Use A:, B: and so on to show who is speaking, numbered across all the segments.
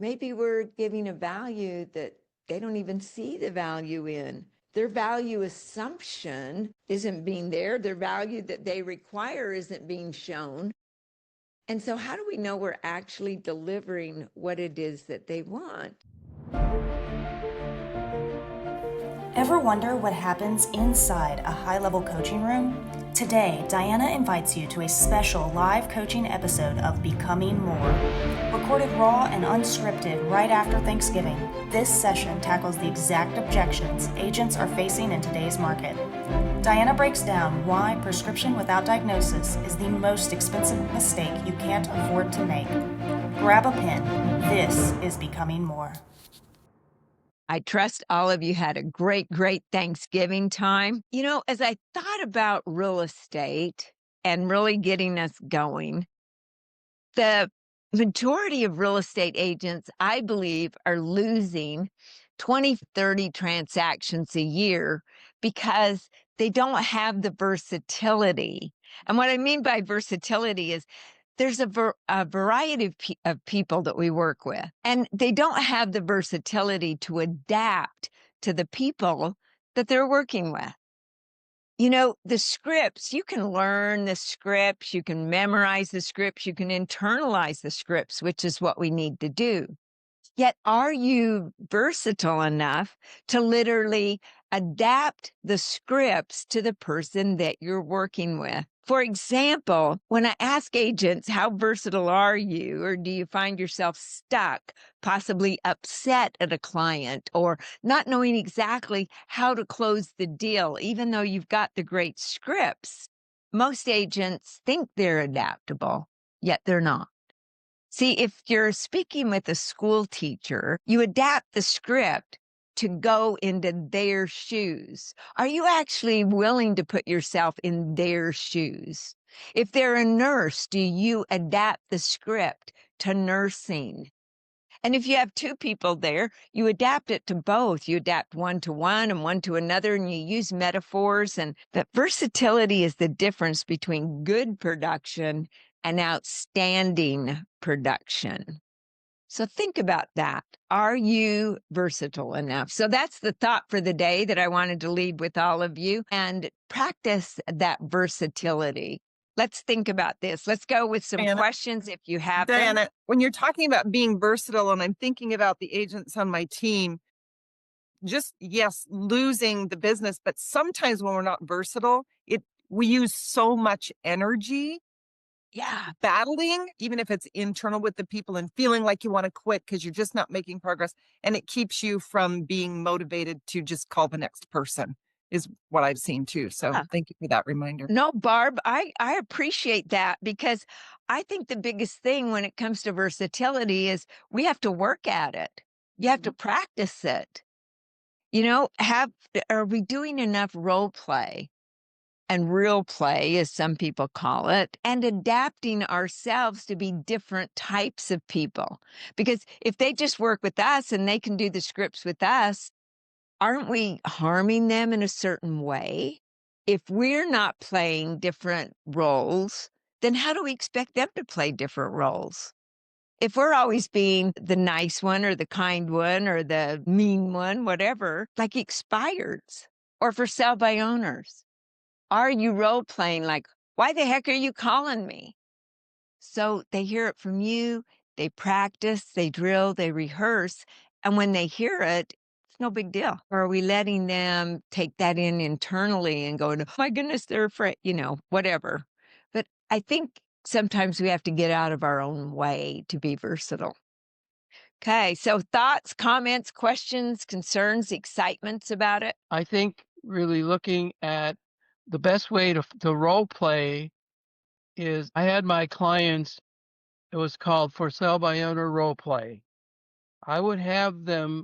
A: Maybe we're giving a value that they don't even see the value in. Their value assumption isn't being there. Their value that they require isn't being shown. And so how do we know we're actually delivering what it is that they want?
B: Ever wonder what happens inside a high-level coaching room? Today, Dianna invites you to a special live coaching episode of Becoming More. Recorded raw and unscripted right after Thanksgiving, this session tackles the exact objections agents are facing in today's market. Dianna breaks down why prescription without diagnosis is the most expensive mistake you can't afford to make. Grab a pen. This is Becoming More.
A: I trust all of you had a great Thanksgiving time. You know, as I thought about real estate and really getting us going, the majority of real estate agents, I believe, are losing 20, 30 transactions a year because they don't have the versatility. And what I mean by versatility is there's a variety of people that we work with, and they don't have the versatility to adapt to the people that they're working with. You know, the scripts, you can learn the scripts, you can memorize the scripts, you can internalize the scripts, which is what we need to do. Yet, are you versatile enough to literally adapt the scripts to the person that you're working with? For example, when I ask agents, how versatile are you? Or do you find yourself stuck, possibly upset at a client, or not knowing exactly how to close the deal, even though you've got the great scripts? Most agents think they're adaptable, yet they're not. See, if you're speaking with a school teacher, you adapt the script to go into their shoes. Are you actually willing to put yourself in their shoes? If they're a nurse, do you adapt the script to nursing? And if you have two people there, you adapt it to both. You adapt one to one and one to another, and you use metaphors. And that versatility is the difference between good production and outstanding production. So think about that. Are you versatile enough? So that's the thought for the day that I wanted to leave with all of you, and practice that versatility. Let's think about this. Let's go with some questions if you have them.
C: Dianna, when you're talking about being versatile, and I'm thinking about the agents on my team, just yes, losing the business, but sometimes when we're not versatile, we use so much energy battling, even if it's internal with the people, and feeling like you want to quit because you're just not making progress, and it keeps you from being motivated to just call the next person, is what I've seen too. So thank you for that reminder.
A: No, Barb, I appreciate that, because I think the biggest thing when it comes to versatility is we have to work at it. You have to practice it. You know, are we doing enough role play and real play, as some people call it, and adapting ourselves to be different types of people? Because if they just work with us and they can do the scripts with us, aren't we harming them in a certain way? If we're not playing different roles, then how do we expect them to play different roles? If we're always being the nice one or the kind one or the mean one, whatever, like expireds, or for sell by owners, are you role playing like, why the heck are you calling me? So they hear it from you, they practice, they drill, they rehearse, and when they hear it, it's no big deal. Or are we letting them take that in internally and going, oh my goodness, they're afraid, you know, whatever. But I think sometimes we have to get out of our own way to be versatile. Okay, so thoughts, comments, questions, concerns, excitements about it?
D: I think really looking at the best way to role play is, I had my clients, it was called for sale by owner role play. I would have them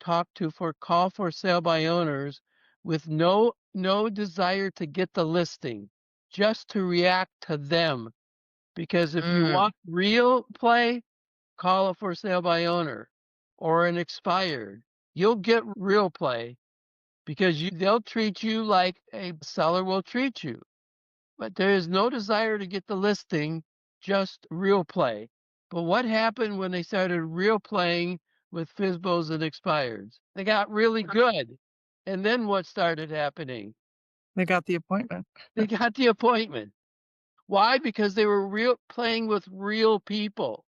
D: call for sale by owners with no desire to get the listing, just to react to them. Because if you want real play, call a for sale by owner or an expired. You'll get real play because they'll treat you like a seller will treat you. But there is no desire to get the listing, just real play. But what happened when they started real playing with FSBOs and expireds? They got really good. And then what started happening?
C: They got the appointment.
D: They got the appointment. Why? Because they were playing with real people.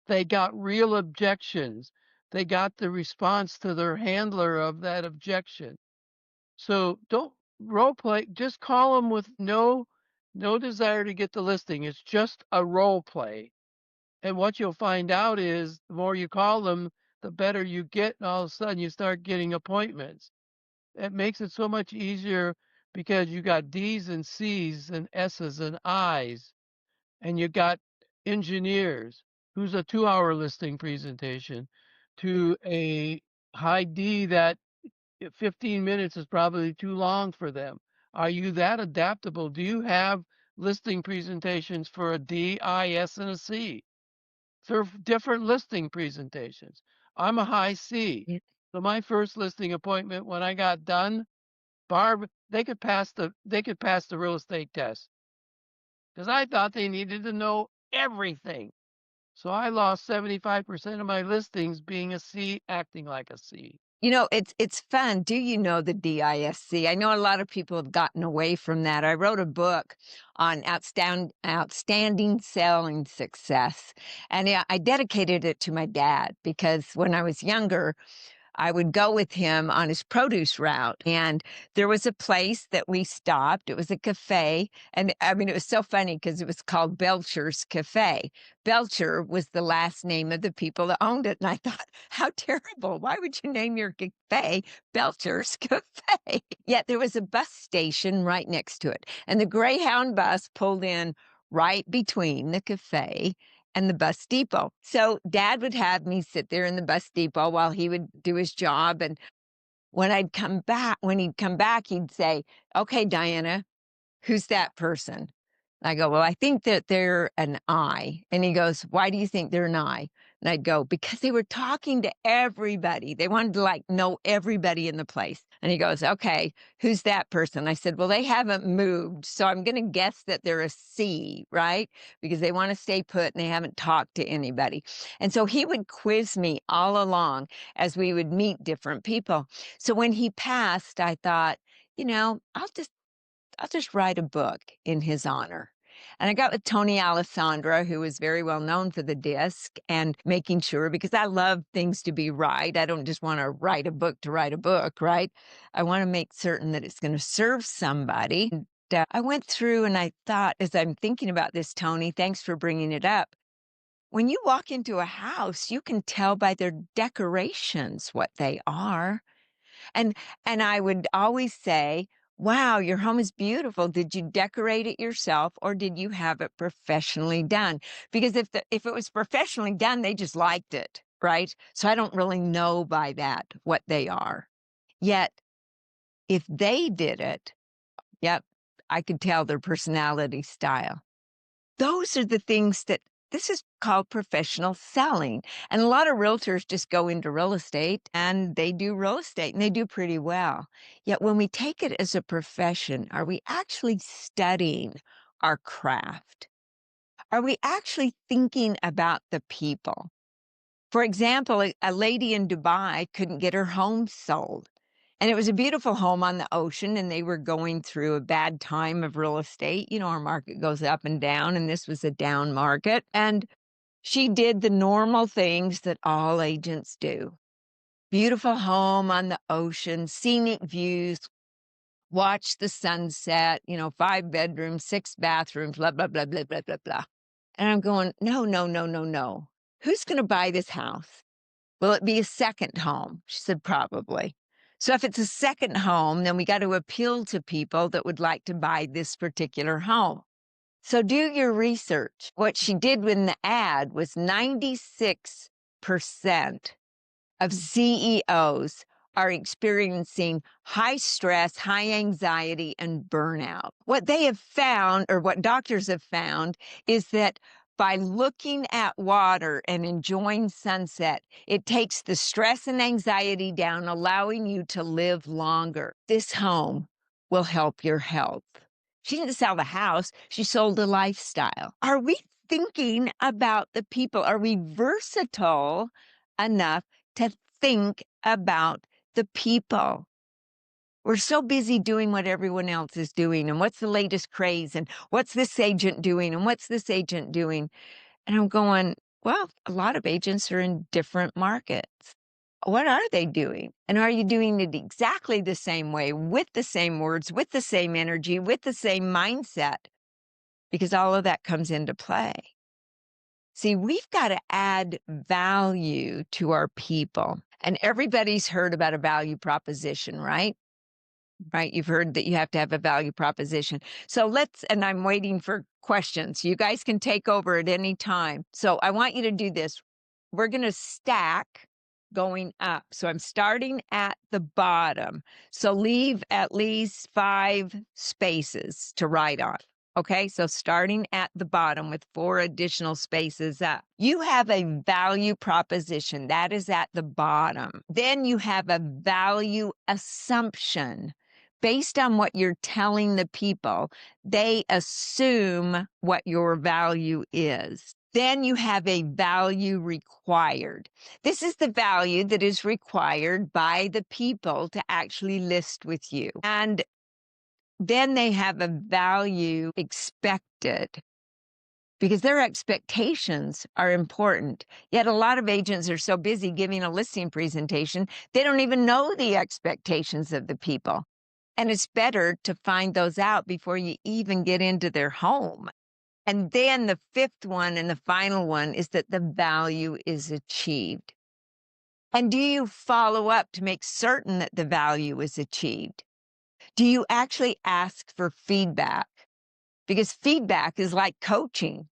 D: They got real objections. They got the response to their handler of that objection. So don't role play, just call them with no desire to get the listing. It's just a role play. And what you'll find out is the more you call them, the better you get, and all of a sudden you start getting appointments. It makes it so much easier because you got D's and C's and S's and I's, and you got engineers who's a 2-hour listing presentation to a high D that 15 minutes is probably too long for them. Are you that adaptable? Do you have listing presentations for a D, I, S, and a C? They're different listing presentations. I'm a high C.
A: Yeah.
D: So my first listing appointment, when I got done, Barb, they could pass the real estate test because I thought they needed to know everything. So I lost 75% of my listings being a C, acting like a C.
A: You know, it's fun. Do you know the DISC? I know a lot of people have gotten away from that. I wrote a book on outstanding selling success, and I dedicated it to my dad because when I was younger, I would go with him on his produce route. And there was a place that we stopped. It was a cafe. And I mean, it was so funny because it was called Belcher's Cafe. Belcher was the last name of the people that owned it. And I thought, how terrible. Why would you name your cafe Belcher's Cafe? Yet there was a bus station right next to it. And the Greyhound bus pulled in right between the cafe and the bus depot. So Dad would have me sit there in the bus depot while he would do his job. And when he'd come back, he'd say, "Okay, Dianna, who's that person?" I go, "Well, I think that they're an I." And he goes, "Why do you think they're an I?" And I'd go, "Because they were talking to everybody. They wanted to like know everybody in the place." And he goes, "Okay, who's that person?" I said, "Well, they haven't moved. So I'm going to guess that they're a C, right? Because they want to stay put and they haven't talked to anybody." And so he would quiz me all along as we would meet different people. So when he passed, I thought, I'll just write a book in his honor. And I got with Tony Alessandra, who is very well known for the disc and making sure, because I love things to be right. I don't just want to write a book to write a book, right? I want to make certain that it's going to serve somebody. And I went through and I thought, as I'm thinking about this, Tony, thanks for bringing it up. When you walk into a house, you can tell by their decorations what they are. And I would always say, "Wow, your home is beautiful. Did you decorate it yourself or did you have it professionally done?" Because if it was professionally done, they just liked it, right? So I don't really know by that what they are. Yet if they did it, yep, I could tell their personality style. Those are the things that this is called professional selling. And a lot of realtors just go into real estate and they do real estate and they do pretty well. Yet when we take it as a profession, are we actually studying our craft? Are we actually thinking about the people? For example, a lady in Dubai couldn't get her home sold. And it was a beautiful home on the ocean, and they were going through a bad time of real estate. You know, our market goes up and down, and this was a down market. And she did the normal things that all agents do. Beautiful home on the ocean, scenic views, watch the sunset, 5 bedrooms, 6 bathrooms, blah, blah, blah, blah, blah, blah, blah. And I'm going, no, no, no, no, no. Who's going to buy this house? Will it be a second home? She said, probably. So if it's a second home, then we got to appeal to people that would like to buy this particular home. So do your research. What she did in the ad was 96% of CEOs are experiencing high stress, high anxiety, and burnout. What they have found, or what doctors have found, is that by looking at water and enjoying sunset, it takes the stress and anxiety down, allowing you to live longer. This home will help your health. She didn't sell the house, she sold a lifestyle. Are we thinking about the people? Are we versatile enough to think about the people? We're so busy doing what everyone else is doing and what's the latest craze and what's this agent doing and what's this agent doing? And I'm going, well, a lot of agents are in different markets. What are they doing? And are you doing it exactly the same way, with the same words, with the same energy, with the same mindset? Because all of that comes into play. See, we've got to add value to our people. And everybody's heard about a value proposition, right? Right? You've heard that you have to have a value proposition. So and I'm waiting for questions. You guys can take over at any time. So I want you to do this. We're going to stack going up. So I'm starting at the bottom. So leave at least 5 spaces to write on. Okay, so starting at the bottom with 4 additional spaces up. You have a value proposition that is at the bottom. Then you have a value assumption. Based on what you're telling the people, they assume what your value is. Then you have a value required. This is the value that is required by the people to actually list with you. And then they have a value expected, because their expectations are important. Yet a lot of agents are so busy giving a listing presentation, they don't even know the expectations of the people. And it's better to find those out before you even get into their home. And then the 5th one and the final one is that the value is achieved. And do you follow up to make certain that the value is achieved? Do you actually ask for feedback? Because feedback is like coaching.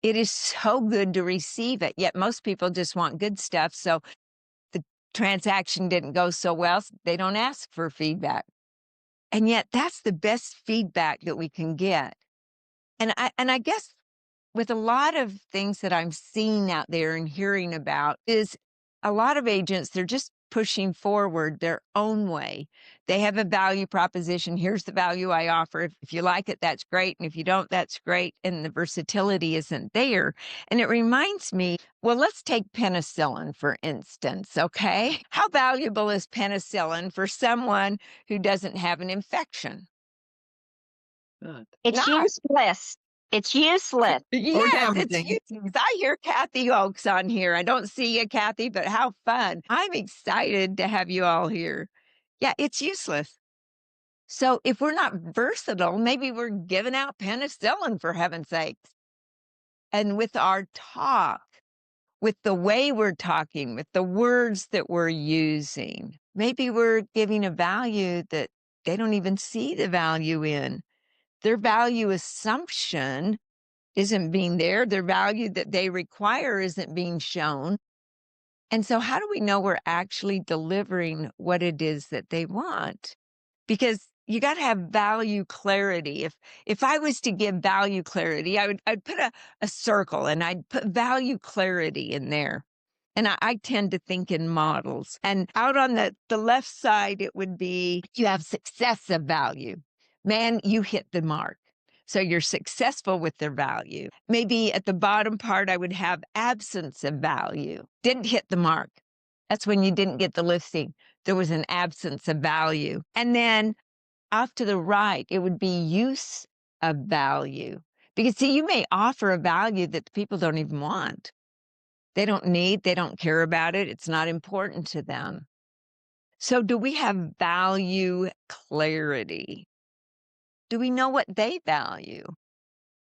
A: It is so good to receive it, yet most people just want good stuff. So the transaction didn't go so well, so they don't ask for feedback. And yet that's the best feedback that we can get. And I guess with a lot of things that I'm seeing out there and hearing about is a lot of agents, they're just pushing forward their own way. They have a value proposition. Here's the value I offer. If you like it, that's great. And if you don't, that's great. And the versatility isn't there. And it reminds me, well, let's take penicillin, for instance, okay? How valuable is penicillin for someone who doesn't have an infection?
E: It's
A: Not.
E: useless. It's useless.
A: Yes, it's
C: damaging.
A: useless. I hear Kathy Oakes on here. I don't see you, Kathy, but how fun. I'm excited to have you all here. Yeah, it's useless. So if we're not versatile, maybe we're giving out penicillin, for heaven's sakes. And with our talk, with the way we're talking, with the words that we're using, maybe we're giving a value that they don't even see the value in. Their value assumption isn't being there. Their value that they require isn't being shown. And so how do we know we're actually delivering what it is that they want? Because you got to have value clarity. If I was to give value clarity, I'd put a circle and I'd put value clarity in there. And I tend to think in models. And out on the left side, it would be you have success of value. Man, you hit the mark. So you're successful with their value. Maybe at the bottom part, I would have absence of value. Didn't hit the mark. That's when you didn't get the listing. There was an absence of value. And then off to the right, it would be use of value. Because see, you may offer a value that the people don't even want. They don't need, they don't care about it. It's not important to them. So do we have value clarity? Do we know what they value?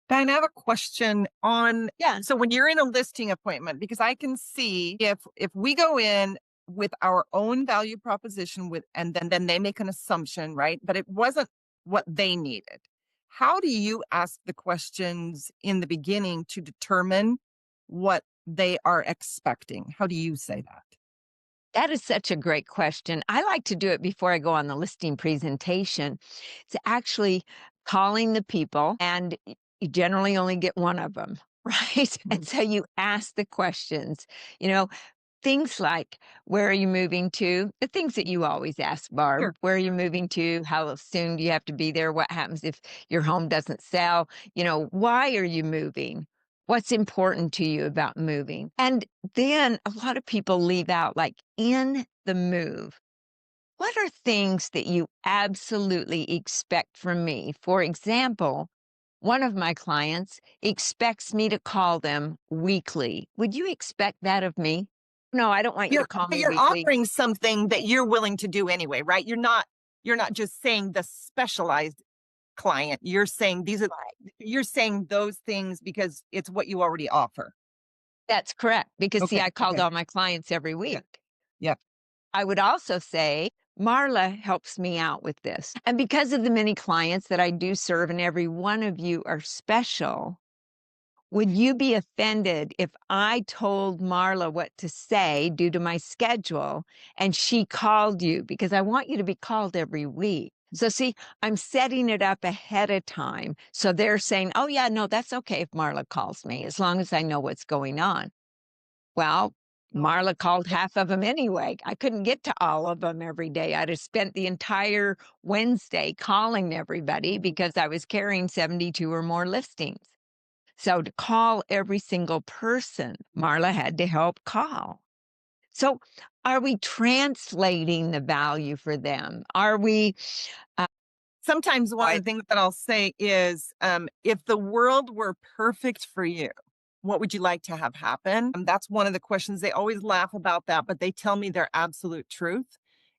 C: Diana, I have a question on,
A: Yeah.
C: so when you're in a listing appointment, because I can see if we go in with our own value proposition and then they make an assumption, right? But it wasn't what they needed. How do you ask the questions in the beginning to determine what they are expecting? How do you say that?
A: That is such a great question. I like to do it before I go on the listing presentation. It's actually calling the people, and you generally only get one of them, right? And so you ask the questions, things like, where are you moving to? The things that you always ask, Barb.
C: Sure.
A: Where are you moving to? How soon do you have to be there? What happens if your home doesn't sell? Why are you moving? What's important to you about moving? And then a lot of people leave out, like, in the move, what are things that you absolutely expect from me? For example, one of my clients expects me to call them weekly. Would you expect that of me? No, I don't want you to call
C: But
A: me
C: you're
A: weekly.
C: offering something that you're willing to do anyway, right? You're not just saying the specialized client. You're saying you're saying those things because it's what you already offer.
A: That's correct. Because see,
C: Okay.
A: I called
C: Okay.
A: all my clients every
C: Yeah.
A: week.
C: Yeah.
A: I would also say Marla helps me out with this. And because of the many clients that I do serve, and every one of you are special, would you be offended if I told Marla what to say due to my schedule and she called you? Because I want you to be called every week. So, see, I'm setting it up ahead of time. So they're saying, oh, yeah, no, that's okay if Marla calls me, as long as I know what's going on. Well, Marla called half of them anyway. I couldn't get to all of them every day. I'd have spent the entire Wednesday calling everybody because I was carrying 72 or more listings. So to call every single person, Marla had to help call. So are we translating the value for them? Are we?
C: Sometimes one of the things that I'll say is, if the world were perfect for you, what would you like to have happen? And that's one of the questions. They always laugh about that, but they tell me their absolute truth.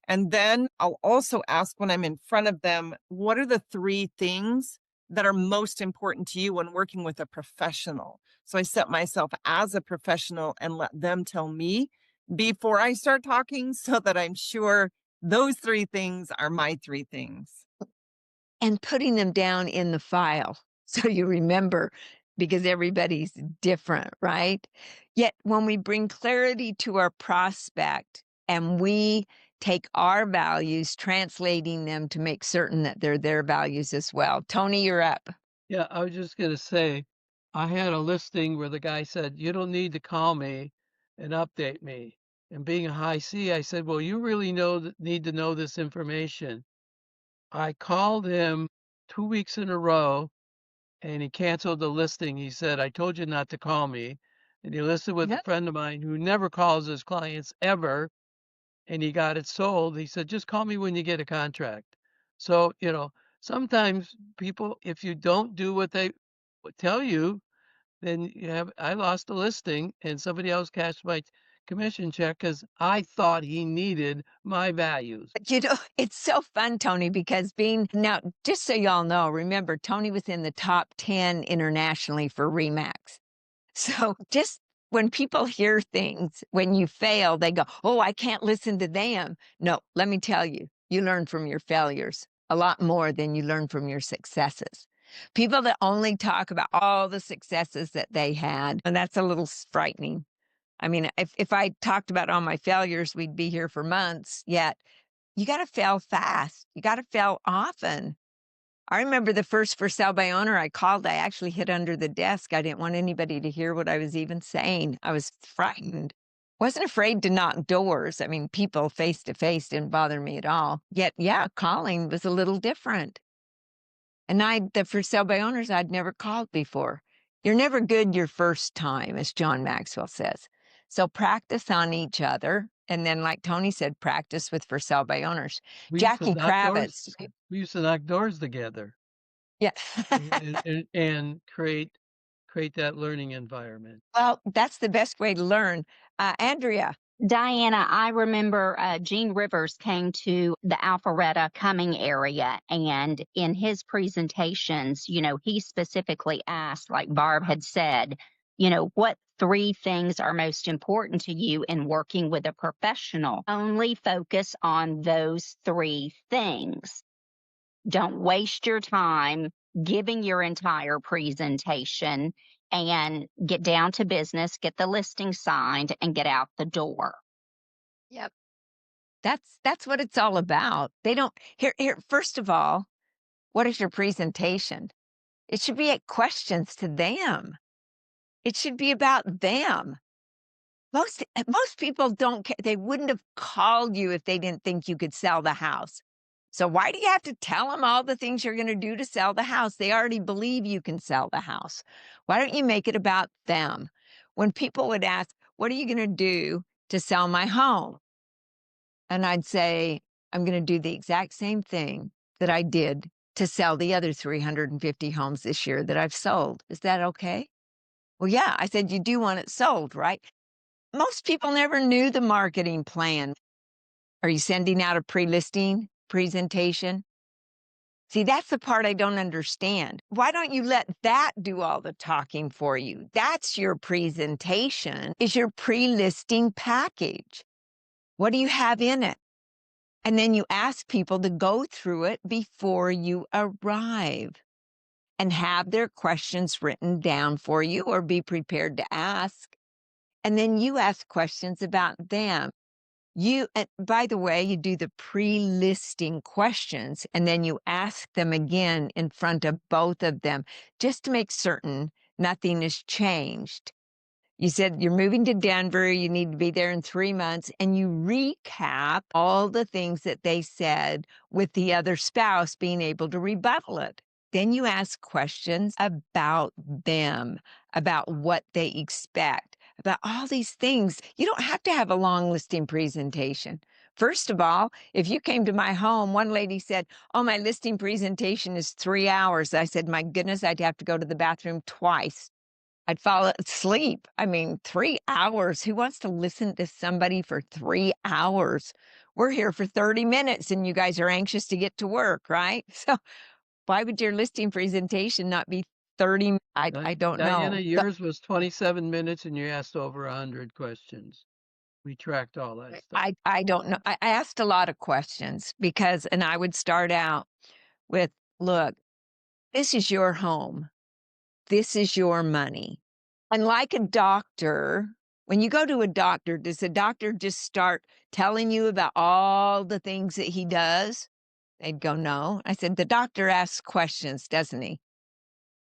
C: And then I'll also ask when I'm in front of them, what are the 3 things that are most important to you when working with a professional? So I set myself as a professional and let them tell me before I start talking so that I'm sure those 3 things are my 3 things.
A: And putting them down in the file so you remember, because everybody's different, right? Yet when we bring clarity to our prospect and we take our values, translating them to make certain that they're their values as well. Tony, you're up.
D: Yeah, I was just gonna say, I had a listing where the guy said, "You don't need to call me and update me." And being a high C, I said, "Well, you really need to know this information." I called him 2 weeks in a row and he canceled the listing. He said, "I told you not to call me." And he listed with a
A: Yep.
D: friend of mine who never calls his clients ever, and he got it sold. He said, "Just call me when you get a contract." So, sometimes people, if you don't do what they tell you, then I lost a listing and somebody else cashed my commission check because I thought he needed my values.
A: But, it's so fun, Tony, because now, just so y'all know, remember, Tony was in the top 10 internationally for Remax. So just when people hear things, when you fail, they go, oh, I can't listen to them. No, let me tell you, you learn from your failures a lot more than you learn from your successes. People that only talk about all the successes that they had, and that's a little frightening. I mean, if I talked about all my failures, we'd be here for months. Yet you got to fail fast. You got to fail often. I remember the first for sale by owner I called, I actually hid under the desk. I didn't want anybody to hear what I was even saying. I was frightened. Wasn't afraid to knock doors. I mean, people face to face didn't bother me at all. Yet, yeah, calling was a little different. And the for sale by owners I'd never called before. You're never good your first time, as John Maxwell says. So practice on each other. And then, like Tony said, practice with for sale by owners.
D: We used to
A: Jackie
D: knock doors.
A: Kravitz.
D: We used to knock doors together
A: Yeah.
D: and create that learning environment.
A: Well, that's the best way to learn. Andrea.
E: Diana, I remember Gene Rivers came to the Alpharetta Cumming area, and in his presentations, he specifically asked, like Barb had said, what 3 things are most important to you in working with a professional? Only focus on those 3 things. Don't waste your time giving your entire presentation, and get down to business, get the listing signed, and get out the door.
A: Yep. That's what it's all about. They don't here first of all, what is your presentation? It should be questions to them. It should be about them. Most people don't care. They wouldn't have called you if they didn't think you could sell the house. So why do you have to tell them all the things you're going to do to sell the house? They already believe you can sell the house. Why don't you make it about them? When people would ask, what are you going to do to sell my home? And I'd say, I'm going to do the exact same thing that I did to sell the other 350 homes this year that I've sold. Is that okay? Well, yeah. I said, you do want it sold, right? Most people never knew the marketing plan. Are you sending out a pre-listing presentation? See, that's the part I don't understand. Why don't you let that do all the talking for you? That's your presentation, is your pre-listing package. What do you have in it? And then you ask people to go through it before you arrive and have their questions written down for you or be prepared to ask. And then you ask questions about them. By the way, you do the pre-listing questions and then you ask them again in front of both of them just to make certain nothing has changed. You said you're moving to Denver, you need to be there in 3 months, and you recap all the things that they said with the other spouse being able to rebuttal it. Then you ask questions about them, about what they expect, about all these things. You don't have to have a long listing presentation. First of all, if you came to my home, one lady said, oh, my listing presentation is 3 hours. I said, my goodness, I'd have to go to the bathroom twice. I'd fall asleep. I mean, 3 hours. Who wants to listen to somebody for 3 hours? We're here for 30 minutes and you guys are anxious to get to work, right? So why would your listing presentation not be 30? I don't know.
D: Diana, yours was 27 minutes and you asked over 100 questions. We tracked all that stuff.
A: I don't know. I asked a lot of questions and I would start out with, look, this is your home. This is your money. And like a doctor, when you go to a doctor, does the doctor just start telling you about all the things that he does? They'd go, no. I said, the doctor asks questions, doesn't he?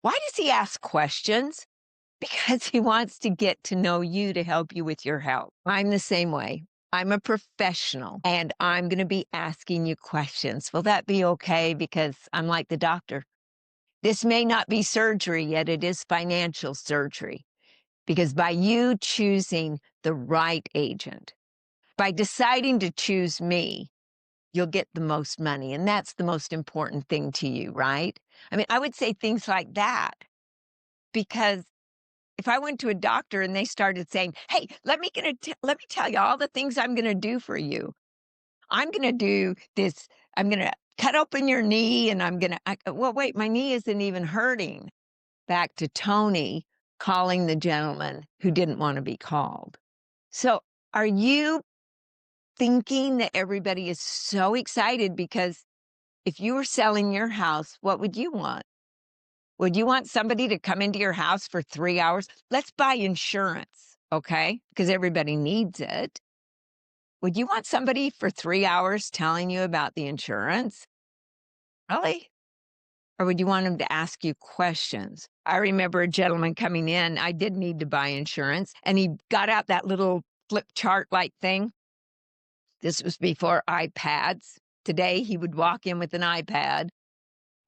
A: Why does he ask questions? Because he wants to get to know you to help you with your health. I'm the same way. I'm a professional and I'm going to be asking you questions. Will that be okay? Because I'm like the doctor. This may not be surgery, yet it is financial surgery. Because by you choosing the right agent, by deciding to choose me, you'll get the most money. And that's the most important thing to you, right? I mean, I would say things like that. Because if I went to a doctor and they started saying, hey, let me tell you all the things I'm going to do for you. I'm going to do this. I'm going to cut open your knee and well, wait, my knee isn't even hurting. Back to Tony calling the gentleman who didn't want to be called. So are you thinking that everybody is so excited? Because if you were selling your house, what would you want? Would you want somebody to come into your house for 3 hours? Let's buy insurance, okay? Because everybody needs it. Would you want somebody for 3 hours telling you about the insurance? Really? Or would you want them to ask you questions? I remember a gentleman coming in. I did need to buy insurance, and he got out that little flip chart-like thing. This was before iPads. Today, he would walk in with an iPad,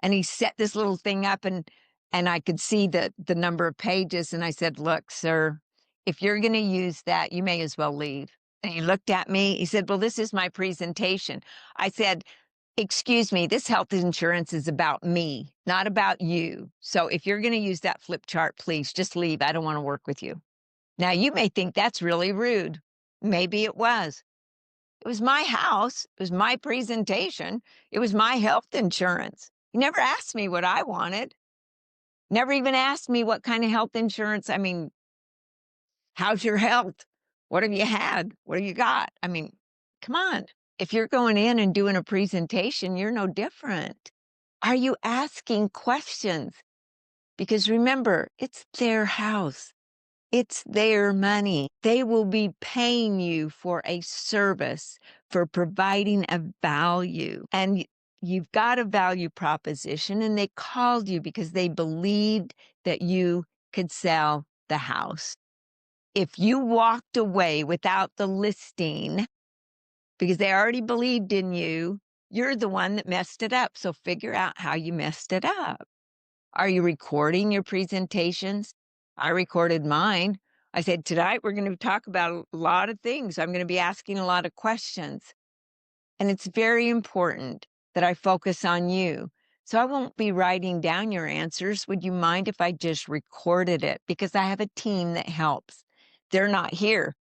A: and he set this little thing up, and I could see the number of pages, and I said, look, sir, if you're going to use that, you may as well leave. And he looked at me. He said, well, this is my presentation. I said, excuse me, this health insurance is about me, not about you. So if you're going to use that flip chart, please just leave. I don't want to work with you. Now, you may think that's really rude. Maybe it was. It was my house. It was my presentation. It was my health insurance. He never asked me what I wanted. Never even asked me what kind of health insurance. I mean, how's your health? What have you had? What have you got? I mean, come on. If you're going in and doing a presentation, you're no different. Are you asking questions? Because remember, it's their house. It's their money. They will be paying you for a service, for providing a value. And you've got a value proposition, and they called you because they believed that you could sell the house. If you walked away without the listing, because they already believed in you, You're the one that messed it up. So figure out how you messed it up. Are you recording your presentations? I recorded mine. I said, tonight we're going to talk about a lot of things. I'm going to be asking a lot of questions. And it's very important that I focus on you. So I won't be writing down your answers. Would you mind if I just recorded it? Because I have a team that helps. They're not here.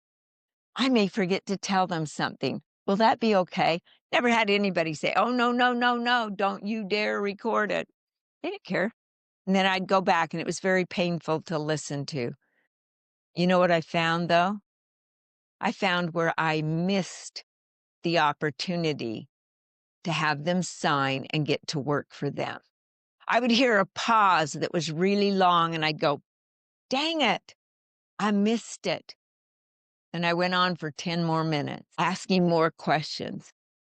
A: I may forget to tell them something. Will that be okay? Never had anybody say, oh, no, no, no, no, don't you dare record it. They didn't care. And then I'd go back, and it was very painful to listen to. You know what I found, though? I found where I missed the opportunity to have them sign and get to work for them. I would hear a pause that was really long, and I'd go, dang it, I missed it. And I went on for 10 more minutes, asking more questions.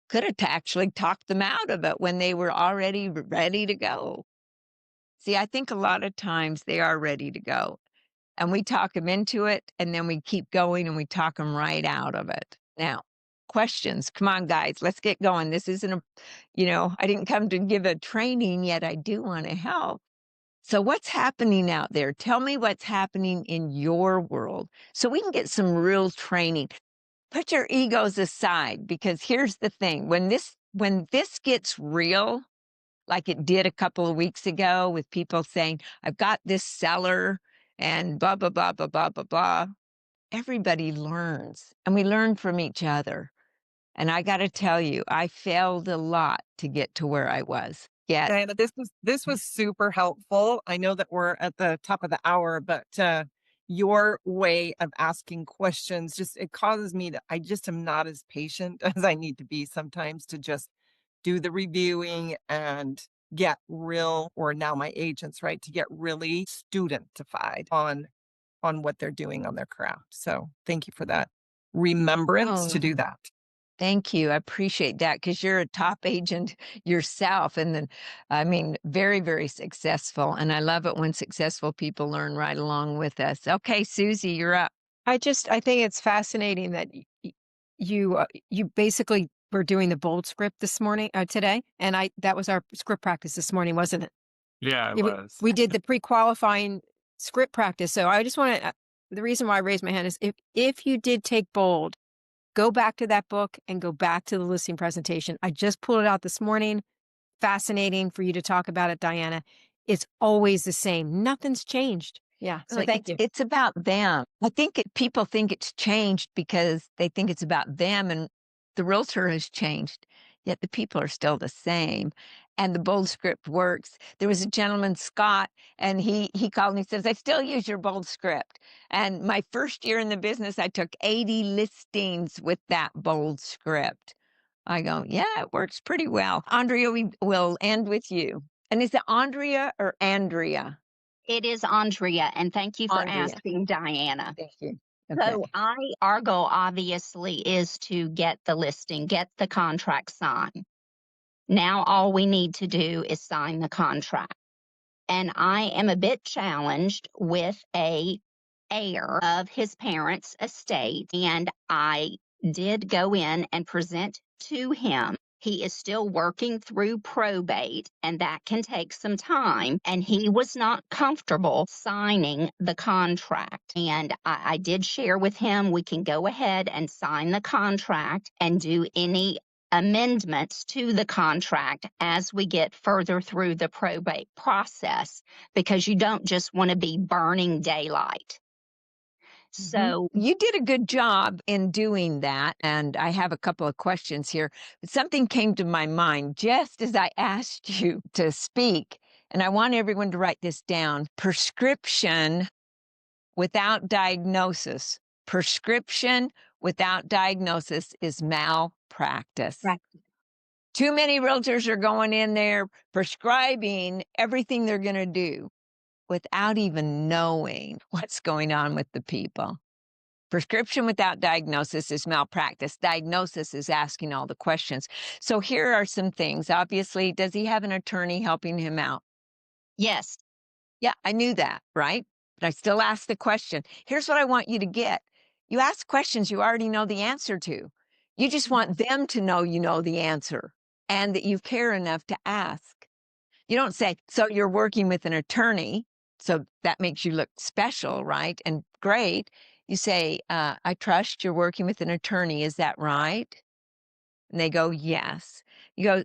A: Could have actually talked them out of it when they were already ready to go. See, I think a lot of times they are ready to go, and we talk them into it, and then we keep going and we talk them right out of it. Now, questions. Come on, guys, let's get going. This isn't I didn't come to give a training, yet I do want to help. So what's happening out there? Tell me what's happening in your world so we can get some real training. Put your egos aside, because here's the thing. When this gets real, like it did a couple of weeks ago with people saying, I've got this seller and blah, blah, blah, blah, blah, blah, blah. Everybody learns, and we learn from each other. And I got to tell you, I failed a lot to get to where I was. Yet,
C: Diana, this was super helpful. I know that we're at the top of the hour, but your way of asking questions it causes me I just am not as patient as I need to be sometimes to just do the reviewing and get real, or now my agents, right, to get really studentified on what they're doing on their craft. So thank you for that remembrance to do that.
A: Thank you. I appreciate that, because you're a top agent yourself. And then, I mean, very, very successful. And I love it when successful people learn right along with us. Okay, Susie, you're up.
F: I think it's fascinating that you basically were doing the bold script this morning, today. And that was our script practice this morning, wasn't it?
G: Yeah, it was.
F: We did the pre-qualifying script practice. So I just want to, the reason why I raised my hand is if you did take bold, go back to that book and go back to the listing presentation. I just pulled it out this morning. Fascinating for you to talk about it, Diana. It's always the same. Nothing's changed. Yeah. So thank you.
A: It's about them. I think people think it's changed because they think it's about them, and the realtor has changed, yet the people are still the same. And the bold script works. There was a gentleman, Scott, and he called me and says, I still use your bold script. And my first year in the business, I took 80 listings with that bold script. I go, yeah, it works pretty well. Andrea, we will end with you. And is it Andrea or Andrea?
E: It is Andrea, and thank you for
A: Andrea.
E: asking, Diana.
A: Thank you. Okay.
E: So our goal obviously is to get the listing, get the contract signed. Now all we need to do is sign the contract. And I am a bit challenged with a heir of his parents' estate, and I did go in and present to him. He is still working through probate, and that can take some time. And he was not comfortable signing the contract. And I did share with him, we can go ahead and sign the contract and do any amendments to the contract as we get further through the probate process, because you don't just want to be burning daylight. So
A: you did a good job in doing that. And I have a couple of questions here. Something came to my mind just as I asked you to speak, and I want everyone to write this down. Prescription without diagnosis. Prescription without diagnosis is malpractice.
E: Right.
A: Too many realtors are going in there prescribing everything they're going to do without even knowing what's going on with the people. Prescription without diagnosis is malpractice. Diagnosis is asking all the questions. So here are some things. Obviously, does he have an attorney helping him out?
E: yes,
A: Yeah, I knew that, right? But I still ask the question. Here's what I want you to get. You ask questions you already know the answer to. You just want them to know you know the answer. and that you care enough to ask. You don't say, so you're working with an attorney, so that makes you look special, right? And great. You say, I trust you're working with an attorney. Is that right? And they go, yes. You go,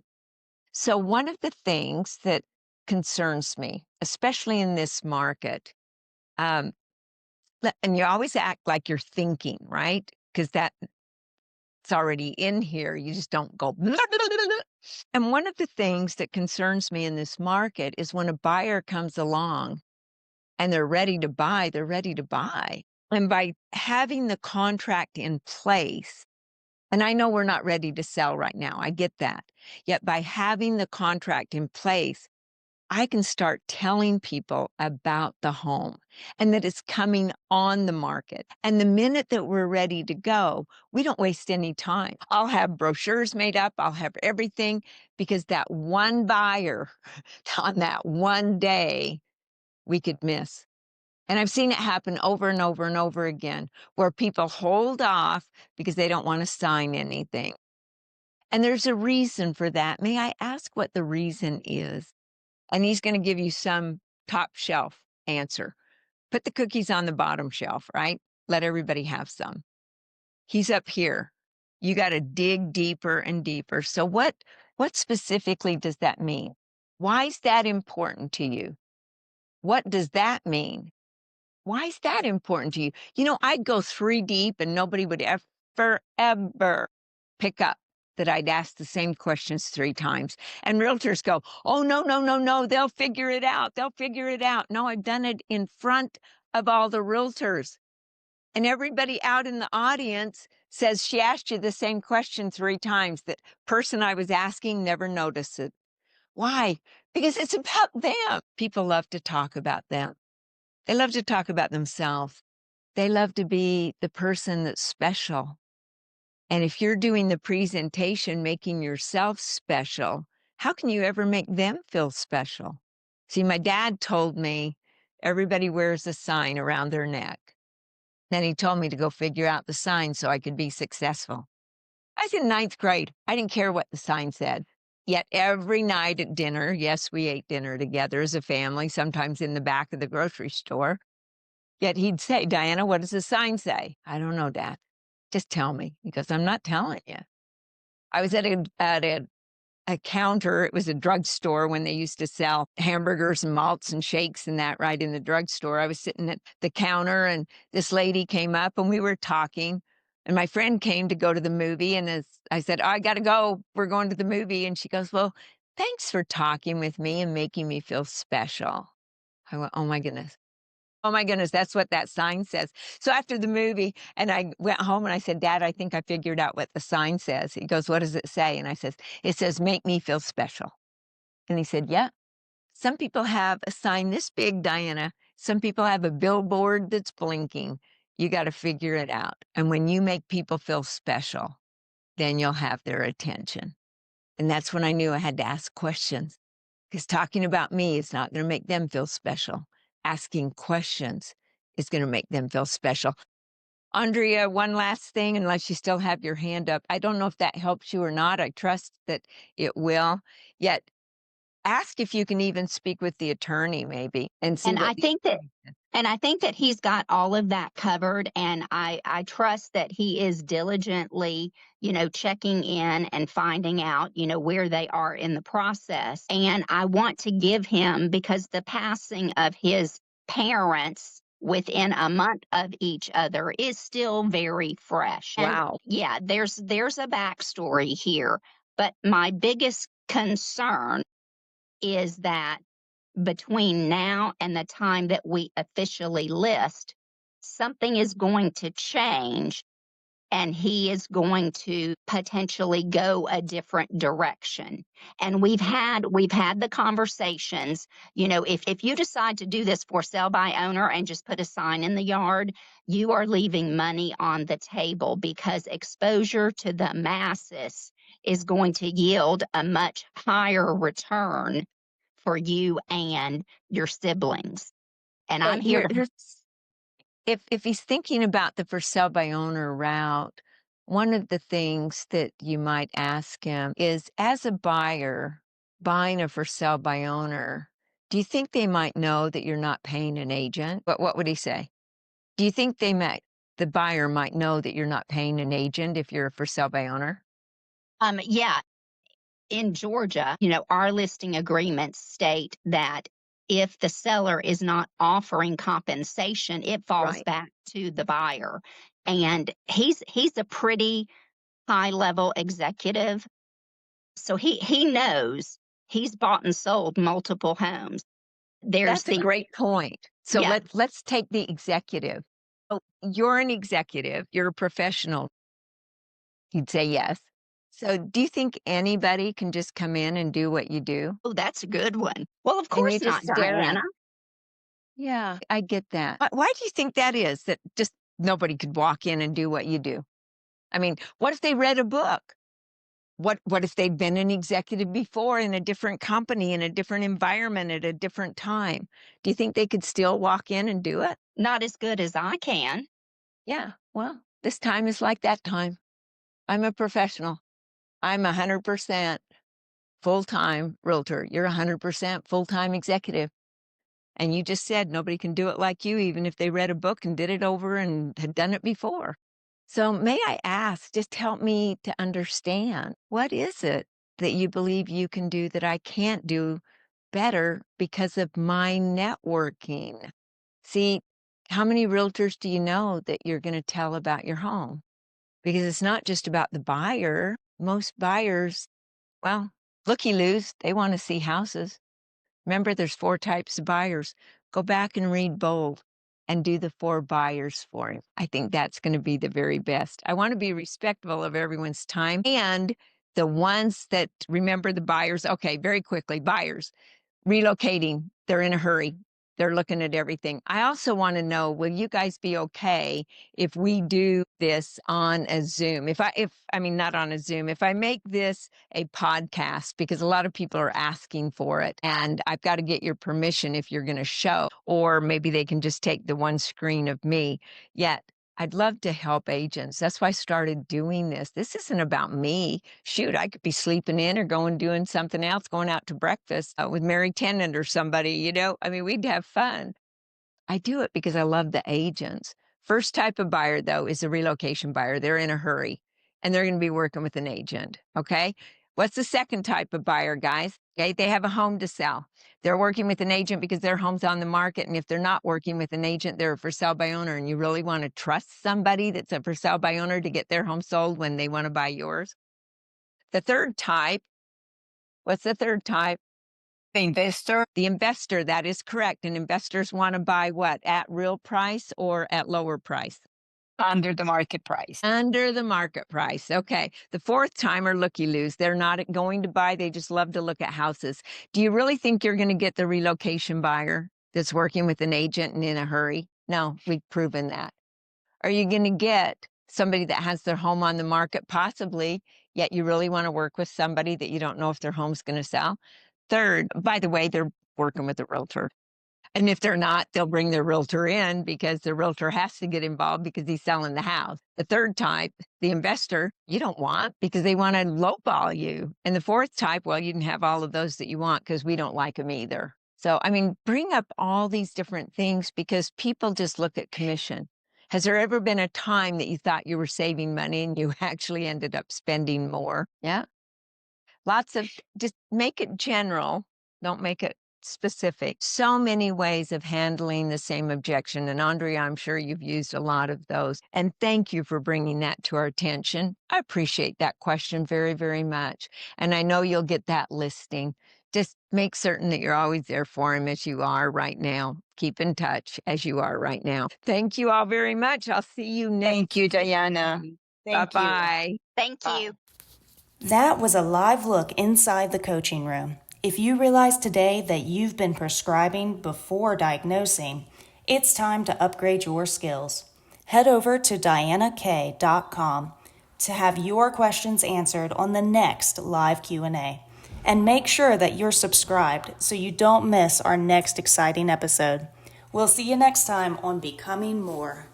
A: so one of the things that concerns me, especially in this market, and you always act like you're thinking, right? Because that's already in here. You just don't go. Blah, blah, blah, blah. And one of the things that concerns me in this market is when a buyer comes along and they're ready to buy, they're ready to buy. And by having the contract in place, and I know we're not ready to sell right now, I get that. Yet by having the contract in place, I can start telling people about the home and that it's coming on the market. And the minute that we're ready to go, we don't waste any time. I'll have brochures made up. I'll have everything, because that one buyer on that one day we could miss. And I've seen it happen over and over and over again, where people hold off because they don't want to sign anything. And there's a reason for that. May I ask what the reason is? And he's going to give you some top shelf answer. Put the cookies on the bottom shelf, right? Let everybody have some. He's up here. You got to dig deeper and deeper. So what specifically does that mean? Why is that important to you? What does that mean? Why is that important to you? You know, I'd go 3 deep and nobody would ever pick up that I'd asked the same questions 3 times. And realtors go, oh, no, they'll figure it out. They'll figure it out. No, I've done it in front of all the realtors. And everybody out in the audience says she asked you the same question 3 times. That person I was asking never noticed it. Why? Because it's about them. People love to talk about them. They love to talk about themselves. They love to be the person that's special. And if you're doing the presentation, making yourself special, how can you ever make them feel special? See, my dad told me everybody wears a sign around their neck. Then he told me to go figure out the sign so I could be successful. I was in 9th grade. I didn't care what the sign said. Yet every night at dinner, yes, we ate dinner together as a family, sometimes in the back of the grocery store. Yet he'd say, Dianna, what does the sign say? I don't know, Dad. Just tell me. He goes, I'm not telling you. I was at a counter. It was a drugstore when they used to sell hamburgers and malts and shakes and that right in the drugstore. I was sitting at the counter and this lady came up and we were talking. And my friend came to go to the movie. And as I said, oh, I got to go. We're going to the movie. And she goes, well, thanks for talking with me and making me feel special. I went, oh my goodness. Oh my goodness, that's what that sign says. So after the movie, and I went home and I said, Dad, I think I figured out what the sign says. He goes, what does it say? And I says, it says, make me feel special. And he said, yeah. Some people have a sign this big, Dianna. Some people have a billboard that's blinking. You got to figure it out. And when you make people feel special, then you'll have their attention. And that's when I knew I had to ask questions, because talking about me is not going to make them feel special. Asking questions is going to make them feel special. Andrea, one last thing, unless you still have your hand up. I don't know if that helps you or not. I trust that it will. Yet ask if you can even speak with the attorney maybe and see.
E: And I think that he's got all of that covered. And I trust that he is diligently, checking in and finding out, where they are in the process. And I want to give him, because the passing of his parents within a month of each other is still very fresh.
A: Wow.
E: And yeah, there's a backstory here. But my biggest concern is that between now and the time that we officially list, something is going to change and he is going to potentially go a different direction. And we've had the conversations, if you decide to do this for sell by owner and just put a sign in the yard, you are leaving money on the table, because exposure to the masses is going to yield a much higher return for you and your siblings. And I'm here to...
A: If he's thinking about the for sale by owner route, one of the things that you might ask him is, as a buyer buying a for sale by owner, do you think they might know that you're not paying an agent? But what would he say? Do you think the buyer might know that you're not paying an agent if you're a for sale by owner?
E: Yeah. In Georgia, our listing agreements state that if the seller is not offering compensation, it falls
A: Right.
E: back to the buyer. And he's a pretty high level executive. So he knows he's bought and sold multiple homes. There's
A: That's a great point. So
E: Yeah.
A: let's take the executive. Oh, you're an executive, you're a professional. You'd say yes. So do you think anybody can just come in and do what you do?
E: Oh, that's a good one. Well, of
A: And you
E: course not,
A: just stare at
E: Diana.
A: Yeah, I get that. Why do you think that is, that just nobody could walk in and do what you do? I mean, what if they read a book? What if they'd been an executive before in a different company, in a different environment at a different time? Do you think they could still walk in and do it?
E: Not as good as I can.
A: Yeah, well, this time is like that time. I'm a professional. I'm 100% full-time realtor. You're 100% full-time executive. And you just said nobody can do it like you, even if they read a book and did it over and had done it before. So may I ask, just help me to understand, what is it that you believe you can do that I can't do better because of my networking? See, how many realtors do you know that you're going to tell about your home? Because it's not just about the buyer. Most buyers, well, looky-loos, they want to see houses. Remember, there's 4 types of buyers. Go back and read Bold and do the 4 buyers for him. I think that's going to be the very best. I want to be respectful of everyone's time, and the ones that remember the buyers. Okay, very quickly, buyers relocating, they're in a hurry. They're looking at everything. I also want to know, will you guys be okay if we do this on a Zoom? If I mean, not on a Zoom, if I make this a podcast, because a lot of people are asking for it, and I've got to get your permission if you're going to show, or maybe they can just take the one screen of me. Yet I'd love to help agents. That's why I started doing this. This isn't about me. Shoot, I could be sleeping in or doing something else, going out to breakfast with Mary Tennant or somebody, I mean, we'd have fun. I do it because I love the agents. First type of buyer, though, is a relocation buyer. They're in a hurry, and they're going to be working with an agent, okay? What's the second type of buyer, guys? Okay, they have a home to sell. They're working with an agent because their home's on the market, and if they're not working with an agent, they're a for sale by owner, and you really want to trust somebody that's a for sale by owner to get their home sold when they want to buy yours. The third type, what's the third type?
G: The investor.
A: The investor, that is correct. And investors want to buy what? At real price or at lower price?
G: Under the market price.
A: Under the market price. Okay. The fourth time are looky-loos. They're not going to buy. They just love to look at houses. Do you really think you're going to get the relocation buyer that's working with an agent and in a hurry? No, we've proven that. Are you going to get somebody that has their home on the market? Possibly, yet you really want to work with somebody that you don't know if their home's going to sell? Third, by the way, they're working with a realtor. And if they're not, they'll bring their realtor in because the realtor has to get involved because he's selling the house. The third type, the investor, you don't want because they want to lowball you. And the fourth type, well, you can have all of those that you want because we don't like them either. So, I mean, bring up all these different things because people just look at commission. Has there ever been a time that you thought you were saving money and you actually ended up spending more? Yeah. Lots of, just make it general. Don't make it specific. So many ways of handling the same objection. And Andrea, I'm sure you've used a lot of those. And thank you for bringing that to our attention. I appreciate that question very, very much. And I know you'll get that listing. Just make certain that you're always there for him as you are right now. Keep in touch as you are right now. Thank you all very much. I'll see you next.
G: Thank you, Diana.
A: Bye-bye.
E: Thank you.
B: That was a live look inside the coaching room. If you realize today that you've been prescribing before diagnosing, it's time to upgrade your skills. Head over to diannak.com to have your questions answered on the next live Q&A. And make sure that you're subscribed so you don't miss our next exciting episode. We'll see you next time on Becoming More.